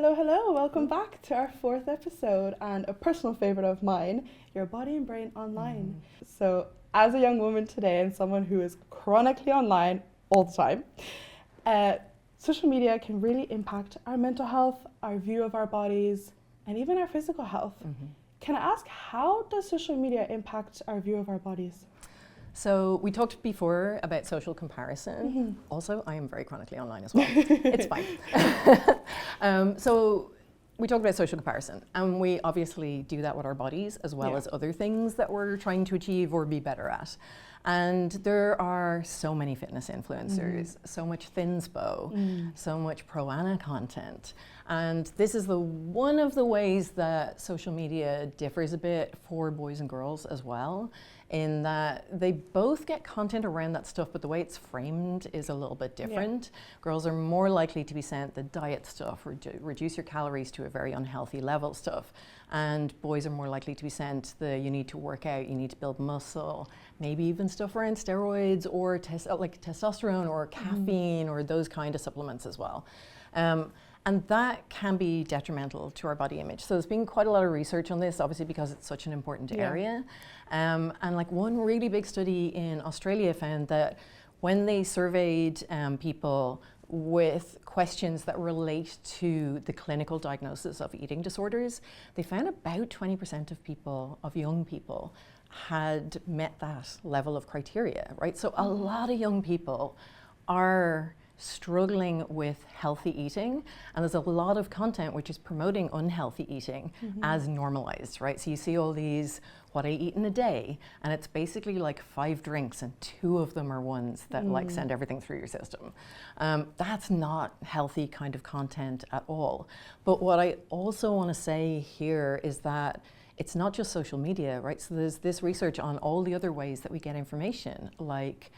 Hello, hello, welcome back to our fourth episode and a personal favourite of mine, Your Body and Brain Online. So, as a young woman today and someone who is chronically online all the time, social media can really impact our mental health, our view of our bodies, and even our physical health. Can I ask, how does social media impact our view of our bodies? So we talked before about social comparison. Also, I am very chronically online as well. It's fine. So we talked about social comparison, and we obviously do that with our bodies as well as other things that we're trying to achieve or be better at. And there are so many fitness influencers, so much thinspo, so much pro-ana content. And this is one of the ways that social media differs a bit for boys and girls as well, in that they both get content around that stuff, but the way it's framed is a little bit different. Girls are more likely to be sent the diet stuff, reduce your calories to a very unhealthy level stuff. And boys are more likely to be sent the you need to work out, you need to build muscle, maybe even stuff around steroids or like testosterone or caffeine or those kind of supplements as well. And that can be detrimental to our body image. So there's been quite a lot of research on this, obviously because it's such an important area. And like one really big study in Australia found that when they surveyed people with questions that relate to the clinical diagnosis of eating disorders, they found about 20% of people, of young people, had met that level of criteria, right? So a lot of young people are struggling with healthy eating, and there's a lot of content which is promoting unhealthy eating as normalized, right? So you see all these, what I eat in a day, and it's basically like 5 drinks and 2 of them are ones that like send everything through your system. That's not healthy kind of content at all. But what I also want to say here is that it's not just social media, right? So there's this research on all the other ways that we get information, like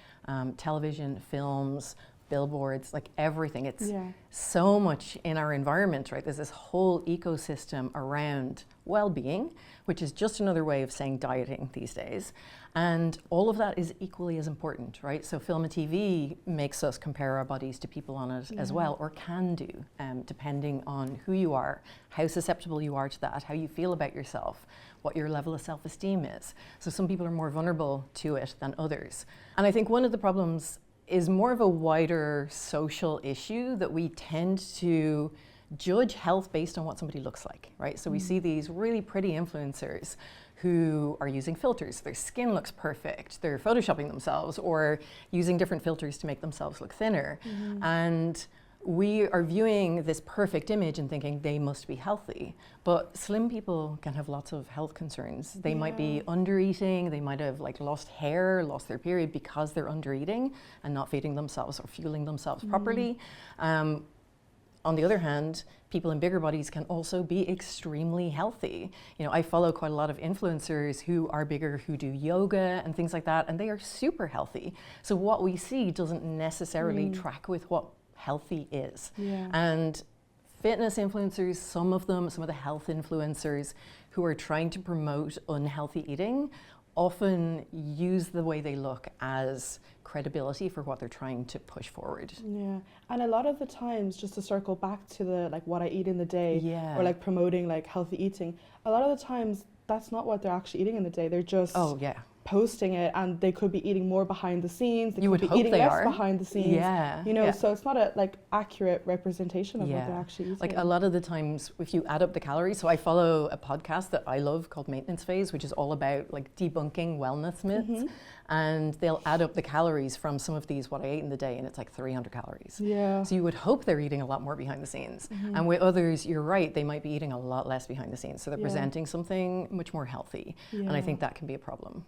television, films, billboards, like everything. It's so much in our environment, right? There's this whole ecosystem around well-being, which is just another way of saying dieting these days. And all of that is equally as important, right? So film and TV makes us compare our bodies to people on it as well, or can do, depending on who you are, how susceptible you are to that, how you feel about yourself, what your level of self-esteem is. So some people are more vulnerable to it than others. And I think one of the problems is more of a wider social issue that we tend to judge health based on what somebody looks like, right? So we see these really pretty influencers who are using filters. Their skin looks perfect. They're photoshopping themselves or using different filters to make themselves look thinner. And we are viewing this perfect image and thinking they must be healthy. But slim people can have lots of health concerns. They might be under-eating, they might have like lost hair, lost their period because they're under-eating and not feeding themselves or fueling themselves properly. On the other hand, people in bigger bodies can also be extremely healthy. You know, I follow quite a lot of influencers who are bigger, who do yoga and things like that, and they are super healthy. So what we see doesn't necessarily track with what healthy is. And fitness influencers, some of the health influencers who are trying to promote unhealthy eating often use the way they look as credibility for what they're trying to push forward. And a lot of the times, just to circle back to the like what I eat in the day or like promoting like healthy eating, a lot of the times that's not what they're actually eating in the day. They're just posting it, and they could be eating more behind the scenes. They could be eating less behind the scenes. You know, so it's not a like accurate representation of what they're actually eating. Like a lot of the times, if you add up the calories, so I follow a podcast that I love called Maintenance Phase, which is all about like debunking wellness myths, and they'll add up the calories from some of these what I ate in the day, and it's like 300 calories. So you would hope they're eating a lot more behind the scenes, and with others, you're right, they might be eating a lot less behind the scenes, so they're presenting something much more healthy, and I think that can be a problem.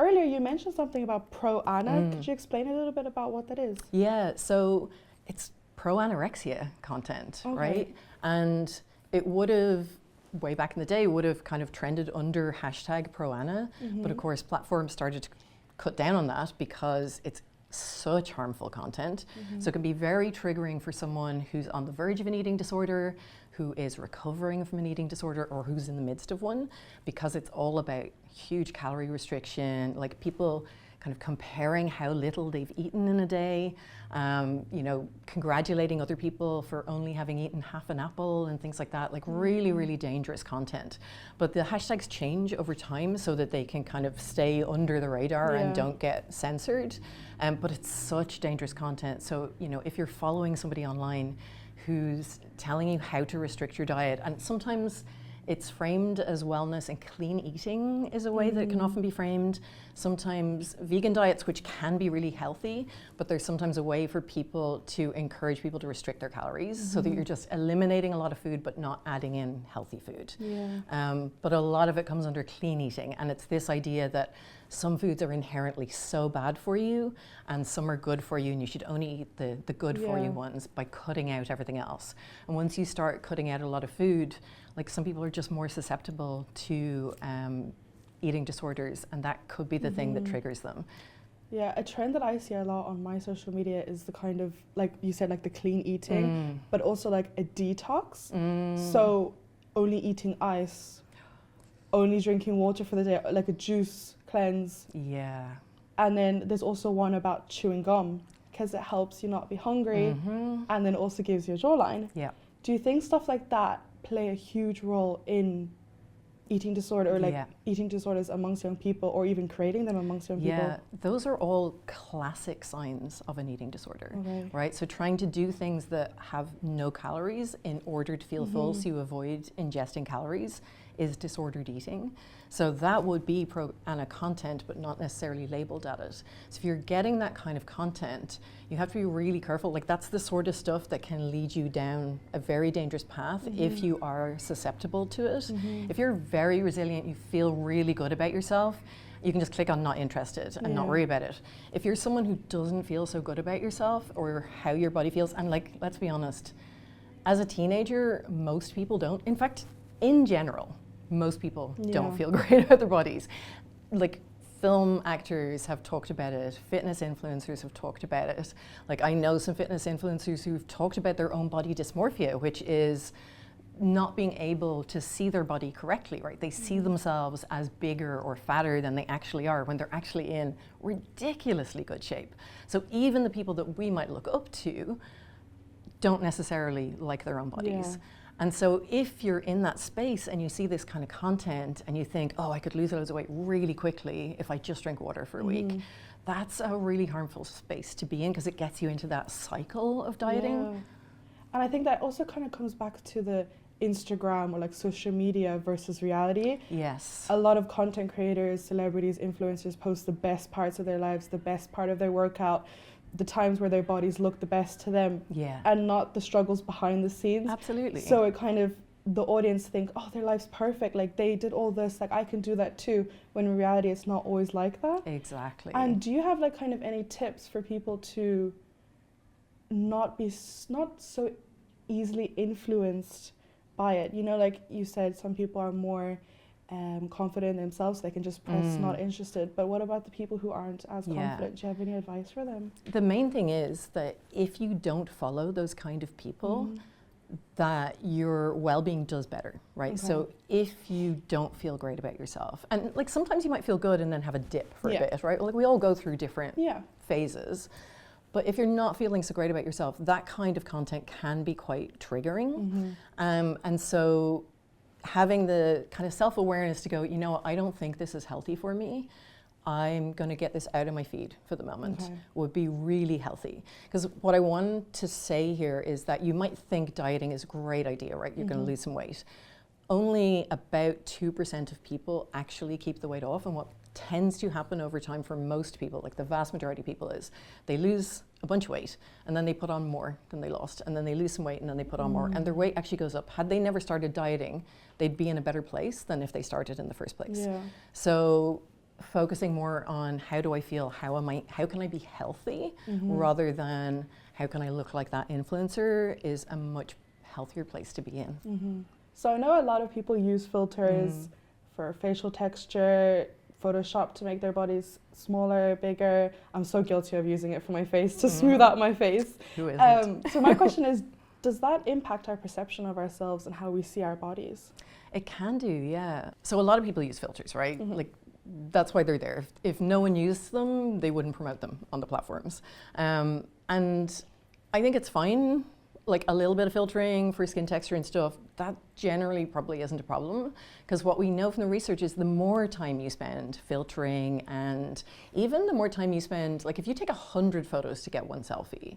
Earlier you mentioned something about pro-ana. Could you explain a little bit about what that is? Yeah, so it's pro-anorexia content, right? And it would have, way back in the day, would have kind of trended under hashtag pro-ana, but of course platforms started to cut down on that because it's such harmful content. So it can be very triggering for someone who's on the verge of an eating disorder, who is recovering from an eating disorder, or who's in the midst of one, because it's all about huge calorie restriction. Like people kind of comparing how little they've eaten in a day, you know, congratulating other people for only having eaten half an apple and things like that, like really, really dangerous content. But the hashtags change over time so that they can kind of stay under the radar and don't get censored. But it's such dangerous content. So, you know, if you're following somebody online who's telling you how to restrict your diet, and sometimes it's framed as wellness, and clean eating is a way that it can often be framed. Sometimes vegan diets, which can be really healthy, but there's sometimes a way for people to encourage people to restrict their calories so that you're just eliminating a lot of food but not adding in healthy food. But a lot of it comes under clean eating, and it's this idea that some foods are inherently so bad for you and some are good for you, and you should only eat the good for you ones by cutting out everything else. And once you start cutting out a lot of food, like some people are just more susceptible to eating disorders, and that could be the thing that triggers them. Yeah, a trend that I see a lot on my social media is the kind of, like you said, like the clean eating, but also like a detox. So only eating ice, only drinking water for the day, like a juice cleanse. Yeah. And then there's also one about chewing gum, because it helps you not be hungry, and then also gives you a jawline. Yeah. Do you think stuff like that play a huge role in eating disorder, or like eating disorders amongst young people, or even creating them amongst young people? Yeah, those are all classic signs of an eating disorder, right? So trying to do things that have no calories in order to feel full, so you avoid ingesting calories, is disordered eating. So that would be pro-ana content, but not necessarily labeled at it. So if you're getting that kind of content, you have to be really careful. Like, that's the sort of stuff that can lead you down a very dangerous path if you are susceptible to it. If you're very resilient, you feel really good about yourself, you can just click on not interested and not worry about it. If you're someone who doesn't feel so good about yourself or how your body feels, and like, let's be honest, as a teenager, most people don't. In fact, in general, most people don't feel great about their bodies. Like, film actors have talked about it, fitness influencers have talked about it. Like, I know some fitness influencers who've talked about their own body dysmorphia, which is not being able to see their body correctly, right? They see themselves as bigger or fatter than they actually are when they're actually in ridiculously good shape. So even the people that we might look up to don't necessarily like their own bodies. And so if you're in that space and you see this kind of content and you think, oh, I could lose loads of weight really quickly if I just drink water for a week, that's a really harmful space to be in, because it gets you into that cycle of dieting. And I think that also kind of comes back to the Instagram or like social media versus reality. Yes. A lot of content creators, celebrities, influencers post the best parts of their lives, the best part of their workout, the times where their bodies look the best to them, and not the struggles behind the scenes. Absolutely. So it kind of, the audience think, oh, their life's perfect, like they did all this, like I can do that too, when in reality it's not always like that. Exactly. And do you have like kind of any tips for people to not so easily influenced by it? You know, like you said, some people are more confident in themselves, they can just press not interested. But what about the people who aren't as confident? Do you have any advice for them? The main thing is that if you don't follow those kind of people, that your well-being does better, right? So if you don't feel great about yourself, and like sometimes you might feel good and then have a dip for a bit, right? Like we all go through different phases. But if you're not feeling so great about yourself, that kind of content can be quite triggering. And so having the kind of self-awareness to go, you know, I don't think this is healthy for me, I'm going to get this out of my feed for the moment, would be really healthy. Because what I want to say here is that you might think dieting is a great idea, right? You're going to lose some weight. Only about 2% of people actually keep the weight off, and what tends to happen over time for most people, like the vast majority of people, is they lose a bunch of weight and then they put on more than they lost, and then they lose some weight and then they put on more, and their weight actually goes up. Had they never started dieting, they'd be in a better place than if they started in the first place. So focusing more on how do I feel, how can I be healthy, rather than how can I look like that influencer, is a much healthier place to be in. So I know a lot of people use filters for facial texture, Photoshop to make their bodies smaller, bigger. I'm so guilty of using it for my face to smooth out my face. Who isn't? So my question is, does that impact our perception of ourselves and how we see our bodies? It can do, yeah. So a lot of people use filters, right? Like that's why they're there. If no one used them, they wouldn't promote them on the platforms. And I think it's fine, like a little bit of filtering for skin texture and stuff, that generally probably isn't a problem, because what we know from the research is the more time you spend filtering, and even the more time you spend, like if you take 100 photos to get one selfie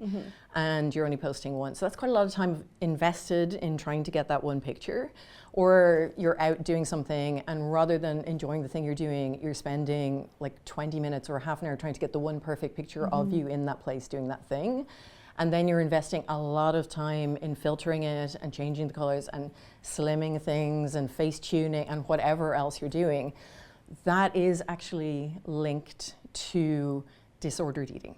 and you're only posting one, so that's quite a lot of time invested in trying to get that one picture. Or you're out doing something, and rather than enjoying the thing you're doing, you're spending like 20 minutes or half an hour trying to get the one perfect picture of you in that place doing that thing. And then you're investing a lot of time in filtering it and changing the colors and slimming things and face tuning and whatever else you're doing. That is actually linked to disordered eating.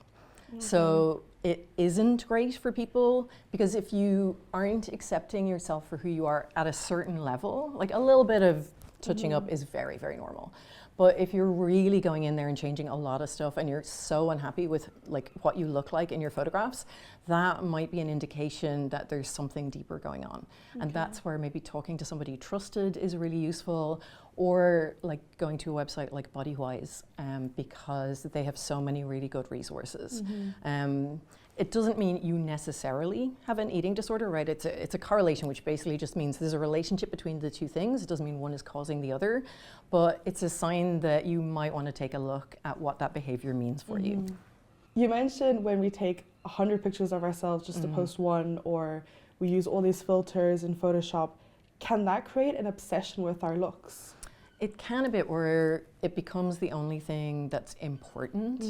So it isn't great for people, because if you aren't accepting yourself for who you are at a certain level, like a little bit of touching up is very, very normal. But if you're really going in there and changing a lot of stuff and you're so unhappy with like what you look like in your photographs, that might be an indication that there's something deeper going on. And that's where maybe talking to somebody trusted is really useful, or like going to a website like Bodywise, because they have so many really good resources. It doesn't mean you necessarily have an eating disorder, right? It's a correlation, which basically just means there's a relationship between the two things. It doesn't mean one is causing the other, but it's a sign that you might want to take a look at what that behavior means for you. You mentioned when we take 100 pictures of ourselves just to post one, or we use all these filters in Photoshop, can that create an obsession with our looks? It can a bit, where it becomes the only thing that's important.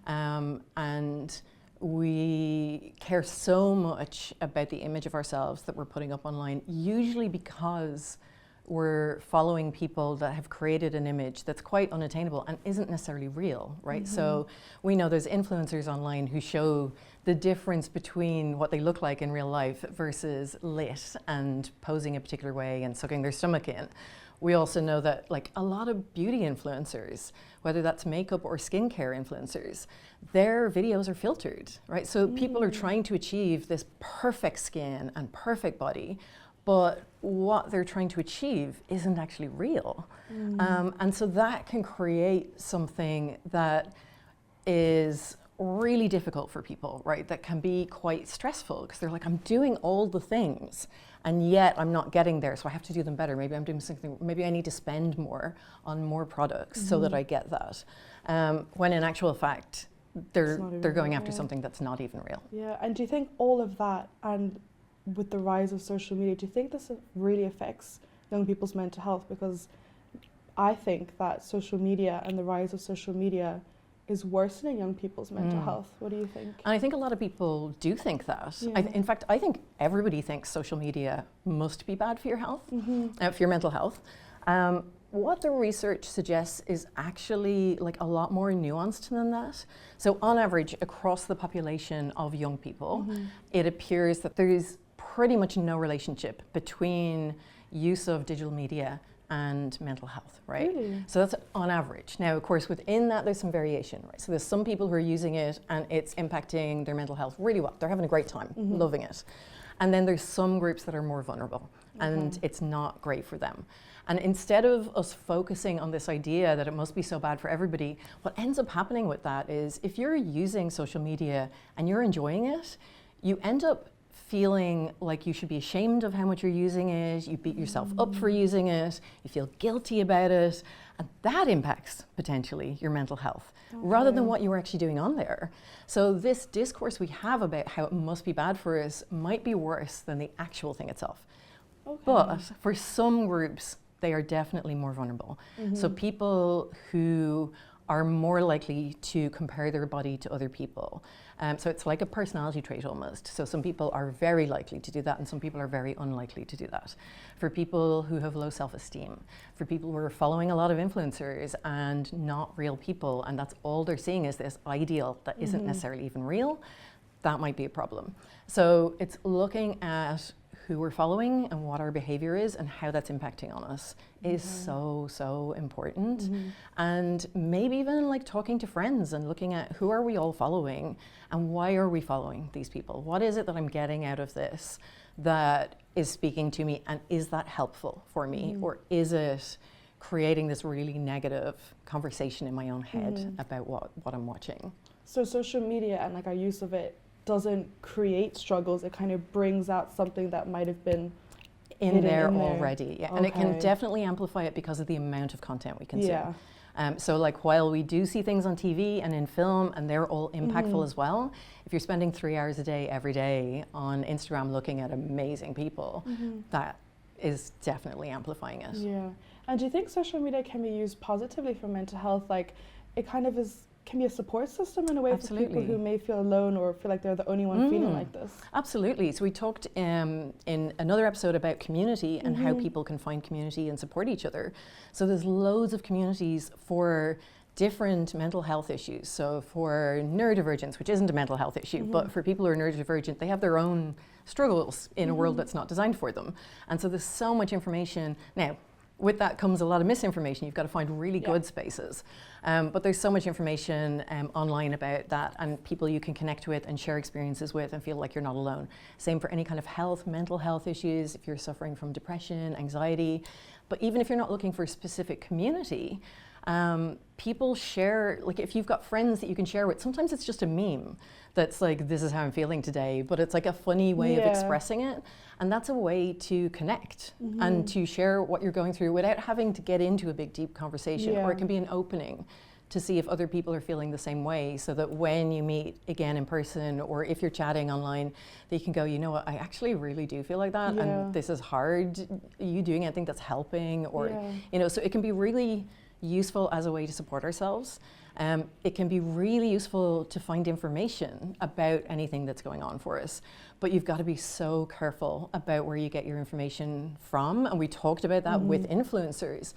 And we care so much about the image of ourselves that we're putting up online, usually because we're following people that have created an image that's quite unattainable and isn't necessarily real, right? So we know there's influencers online who show the difference between what they look like in real life versus lit and posing a particular way and sucking their stomach in. We also know that like a lot of beauty influencers, whether that's makeup or skincare influencers, their videos are filtered, right? So people are trying to achieve this perfect skin and perfect body, but what they're trying to achieve isn't actually real. And so that can create something that is really difficult for people, right? That can be quite stressful, because they're like, I'm doing all the things and yet I'm not getting there, so I have to do them better. Maybe I'm doing something, maybe I need to spend more on more products so that I get that. When in actual fact, they're going after something that's not even real. Yeah, and do you think all of that, and with the rise of social media, do you think this really affects young people's mental health? Because I think that social media and the rise of social media is worsening young people's mental health. What do you think? And I think a lot of people do think that. Yeah. In fact, I think everybody thinks social media must be bad for your health, for your mental health. What the research suggests is actually like a lot more nuanced than that. So on average, across the population of young people, it appears that there is pretty much no relationship between use of digital media and mental health, right? Really? So that's on average. Now, of course, within that, there's some variation, right? So there's some people who are using it and it's impacting their mental health really well. They're having a great time, loving it. And then there's some groups that are more vulnerable and it's not great for them. And instead of us focusing on this idea that it must be so bad for everybody, what ends up happening with that is if you're using social media and you're enjoying it, you end up feeling like you should be ashamed of how much you're using it, you beat yourself up for using it, you feel guilty about it, and that impacts potentially your mental health, rather than what you were actually doing on there. So this discourse we have about how it must be bad for us might be worse than the actual thing itself. But for some groups, they are definitely more vulnerable. So people who are more likely to compare their body to other people. So it's like a personality trait almost. So some people are very likely to do that and some people are very unlikely to do that. For people who have low self-esteem, for people who are following a lot of influencers and not real people, and that's all they're seeing is this ideal that isn't necessarily even real, that might be a problem. So it's looking at who we're following and what our behavior is and how that's impacting on us is so important. And maybe even like talking to friends and looking at who are we all following and why are we following these people? What is it that I'm getting out of this that is speaking to me, and is that helpful for me, or is it creating this really negative conversation in my own head about what I'm watching. So social media and like our use of it doesn't create struggles, it kind of brings out something that might have been in there already. Yeah. Okay. And it can definitely amplify it because of the amount of content we consume. Yeah. So like while we do see things on TV and in film and they're all impactful as well, if you're spending 3 hours a day every day on Instagram looking at amazing people, that is definitely amplifying it. Yeah. And do you think social media can be used positively for mental health? Like it kind of can be a support system in a way for people who may feel alone or feel like they're the only one feeling like this? Absolutely. So we talked in another episode about community and how people can find community and support each other. So there's loads of communities for different mental health issues. So for neurodivergence, which isn't a mental health issue, but for people who are neurodivergent, they have their own struggles in a world that's not designed for them. And so there's so much information. Now, with that comes a lot of misinformation. You've got to find really good spaces. But there's so much information online about that and people you can connect with and share experiences with and feel like you're not alone. Same for any kind of health, mental health issues, if you're suffering from depression, anxiety. But even if you're not looking for a specific community, people share, like if you've got friends that you can share with, sometimes it's just a meme that's like, this is how I'm feeling today, but it's like a funny way of expressing it. And that's a way to connect and to share what you're going through without having to get into a big, deep conversation. Or it can be an opening to see if other people are feeling the same way, so that when you meet again in person or if you're chatting online, they can go, you know what, I actually really do feel like that and this is hard. Are you doing anything that's helping? Or, you know, so it can be really useful as a way to support ourselves. It can be really useful to find information about anything that's going on for us, but you've got to be so careful about where you get your information from. And we talked about that with influencers.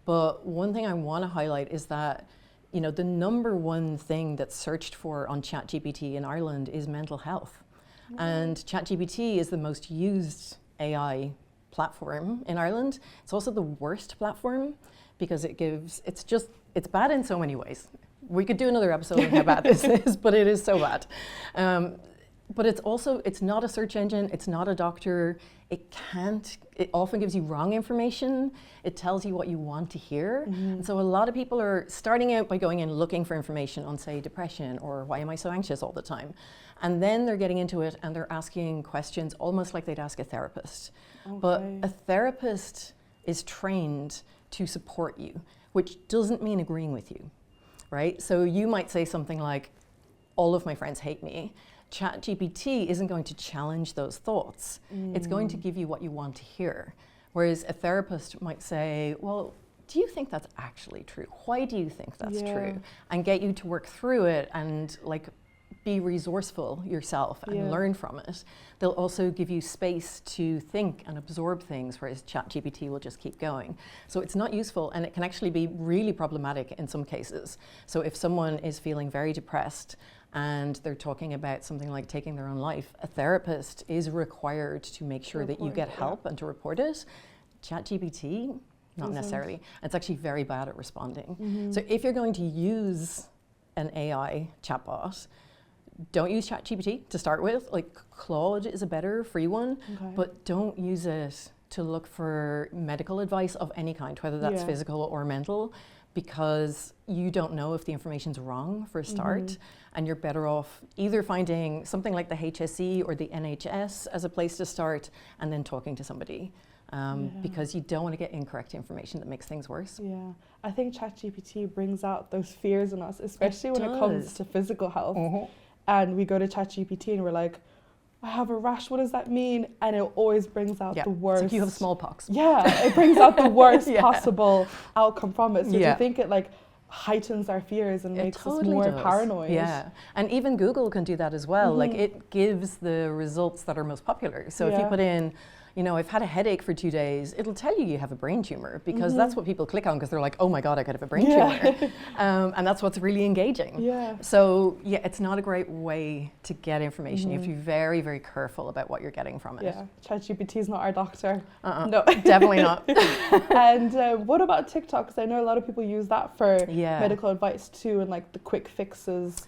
But one thing I want to highlight is that, you know, the number one thing that's searched for on ChatGPT in Ireland is mental health. And ChatGPT is the most used AI platform in Ireland. It's also the worst platform because it's bad in so many ways. We could do another episode on how bad this is, but it is so bad. But it's not a search engine, it's not a doctor, it often gives you wrong information, it tells you what you want to hear. And so a lot of people are starting out by going in looking for information on, say, depression or why am I so anxious all the time? And then they're getting into it and they're asking questions almost like they'd ask a therapist. Okay. But a therapist is trained to support you, which doesn't mean agreeing with you, right? So you might say something like, all of my friends hate me. ChatGPT isn't going to challenge those thoughts. It's going to give you what you want to hear. Whereas a therapist might say, well, do you think that's actually true? Why do you think that's true? And get you to work through it and like be resourceful yourself and learn from it. They'll also give you space to think and absorb things, whereas ChatGPT will just keep going. So it's not useful, and it can actually be really problematic in some cases. So if someone is feeling very depressed and they're talking about something like taking their own life, a therapist is required to make sure that you get help and to report it. ChatGPT, not necessarily. It's actually very bad at responding. So if you're going to use an AI chatbot, don't use ChatGPT to start with. Like Claude is a better free one, but don't use it to look for medical advice of any kind, whether that's physical or mental, because you don't know if the information's wrong for a start, and you're better off either finding something like the HSE or the NHS as a place to start and then talking to somebody. Because you don't want to get incorrect information that makes things worse. Yeah, I think ChatGPT brings out those fears in us, especially when it comes to physical health. And we go to ChatGPT and we're like, I have a rash, what does that mean? And it always brings out the worst. It's like you have smallpox. Yeah, it brings out the worst possible outcome from it. So do you think it like heightens our fears and makes us more paranoid? Yeah, and even Google can do that as well. Like it gives the results that are most popular. So if you put in, you know, I've had a headache for 2 days, it'll tell you have a brain tumor, because that's what people click on, because they're like, oh my God, I could have a brain tumor. And that's what's really engaging. So yeah, it's not a great way to get information. You have to be very, very careful about what you're getting from it. Yeah, ChatGPT is not our doctor. No, definitely not. And what about TikTok? Because I know a lot of people use that for medical advice too, and like the quick fixes.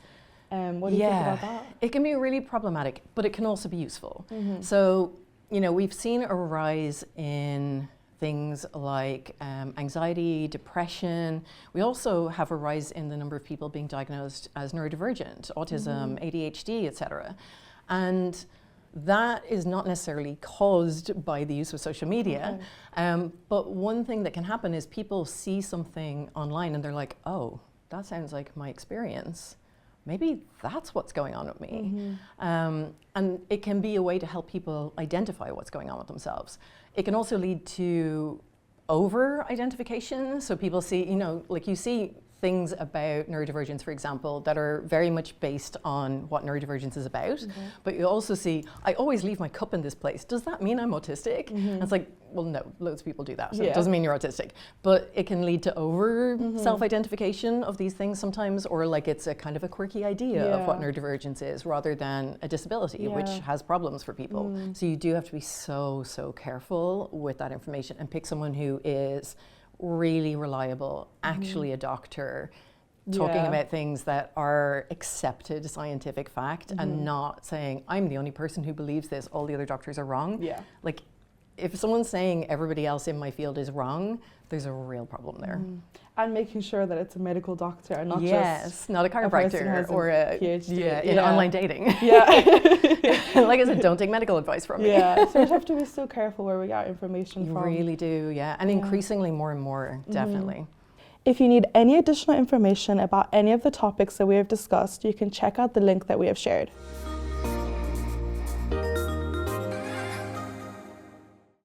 What do you think about that? It can be really problematic, but it can also be useful. So, you know, we've seen a rise in things like anxiety, depression. We also have a rise in the number of people being diagnosed as neurodivergent, autism, ADHD, etc. And that is not necessarily caused by the use of social media. But one thing that can happen is people see something online and they're like, oh, that sounds like my experience. Maybe that's what's going on with me. And it can be a way to help people identify what's going on with themselves. It can also lead to over-identification. So people see, you know, like you see things about neurodivergence, for example, that are very much based on what neurodivergence is about. But you also see, I always leave my cup in this place. Does that mean I'm autistic? And it's like, well, no, loads of people do that. So it doesn't mean you're autistic. But it can lead to over self-identification of these things sometimes, or like it's a kind of a quirky idea of what neurodivergence is rather than a disability, which has problems for people. So you do have to be so, so careful with that information and pick someone who is really reliable, actually a doctor, talking about things that are accepted scientific fact and not saying, I'm the only person who believes this, all the other doctors are wrong. Like, if someone's saying everybody else in my field is wrong, there's a real problem there. And making sure that it's a medical doctor and not just not a chiropractor or a PhD in online dating. Like I said, don't take medical advice from me. So we have to be so careful where we get information from. You really do, and increasingly more and more, definitely. If you need any additional information about any of the topics that we have discussed, you can check out the link that we have shared.